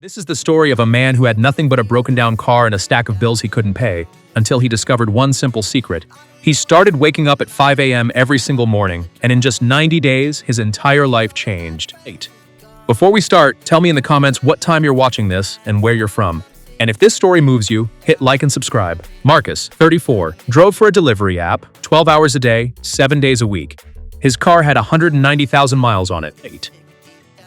This is the story of a man who had nothing but a broken-down car and a stack of bills he couldn't pay, until he discovered one simple secret. He started waking up at 5 a.m. every single morning, and in just 90 days, his entire life changed. 8. Before we start, tell me in the comments what time you're watching this and where you're from. And if this story moves you, hit like and subscribe. Marcus, 34, drove for a delivery app, 12 hours a day, 7 days a week. His car had 190,000 miles on it. 8.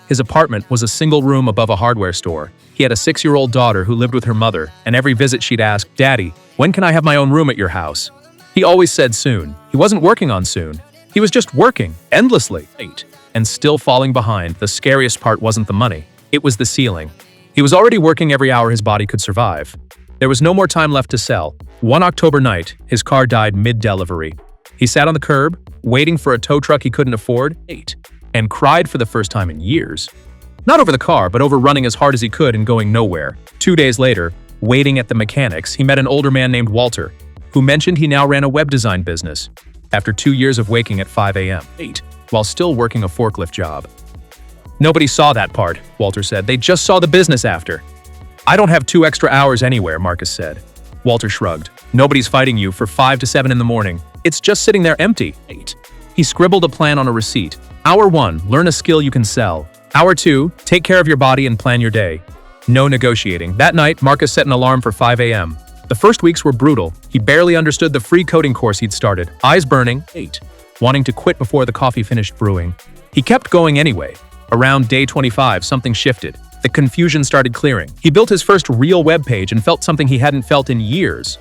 His apartment was a single room above a hardware store. He had a 6-year-old daughter who lived with her mother, and every visit she'd ask, "Daddy, when can I have my own room at your house?" He always said soon. He wasn't working on soon. He was just working, endlessly. 8. And still falling behind. The scariest part wasn't the money. It was the ceiling. He was already working every hour his body could survive. There was no more time left to sell. One October night, his car died mid-delivery. He sat on the curb, waiting for a tow truck he couldn't afford. 8. And cried for the first time in years. Not over the car, but over running as hard as he could and going nowhere. 2 days later, waiting at the mechanics, he met an older man named Walter, who mentioned he now ran a web design business, after 2 years of waking at 5 a.m. 8. While still working a forklift job. "Nobody saw that part," Walter said. "They just saw the business after." "I don't have 2 extra hours anywhere," Marcus said. Walter shrugged. "Nobody's fighting you for 5 to 7 in the morning. It's just sitting there empty." 8. He scribbled a plan on a receipt. Hour 1, learn a skill you can sell. Hour 2, take care of your body and plan your day. No negotiating. That night, Marcus set an alarm for 5 a.m. The first weeks were brutal. He barely understood the free coding course he'd started. Eyes burning. 8. Wanting to quit before the coffee finished brewing. He kept going anyway. Around day 25, something shifted. The confusion started clearing. He built his first real web page and felt something he hadn't felt in years.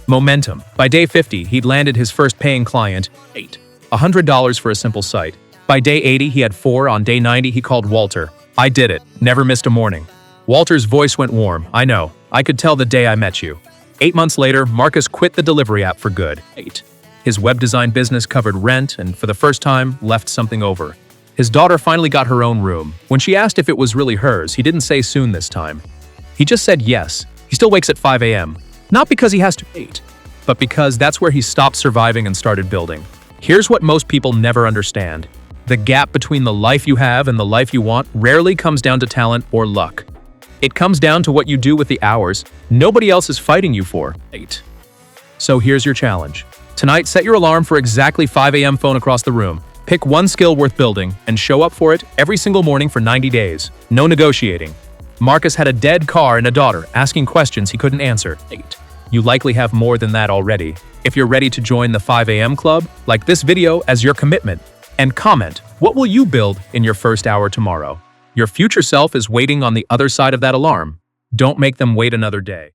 Momentum. By day 50, he'd landed his first paying client. 8. $100 for a simple site. By day 80, he had 4. On day 90, he called Walter. "I did it. Never missed a morning." Walter's voice went warm. "I know. I could tell the day I met you." 8 months later, Marcus quit the delivery app for good. 8. His web design business covered rent and, for the first time, left something over. His daughter finally got her own room. When she asked if it was really hers, he didn't say soon this time. He just said yes. He still wakes at 5 a.m. Not because he has to 8, but because that's where he stopped surviving and started building. Here's what most people never understand. The gap between the life you have and the life you want rarely comes down to talent or luck. It comes down to what you do with the hours nobody else is fighting you for. 8. So here's your challenge. Tonight, set your alarm for exactly 5 a.m. phone across the room. Pick one skill worth building and show up for it every single morning for 90 days. No negotiating. Marcus had a dead car and a daughter asking questions he couldn't answer. 8. You likely have more than that already. If you're ready to join the 5 a.m. club, like this video as your commitment. And comment, what will you build in your first hour tomorrow? Your future self is waiting on the other side of that alarm. Don't make them wait another day.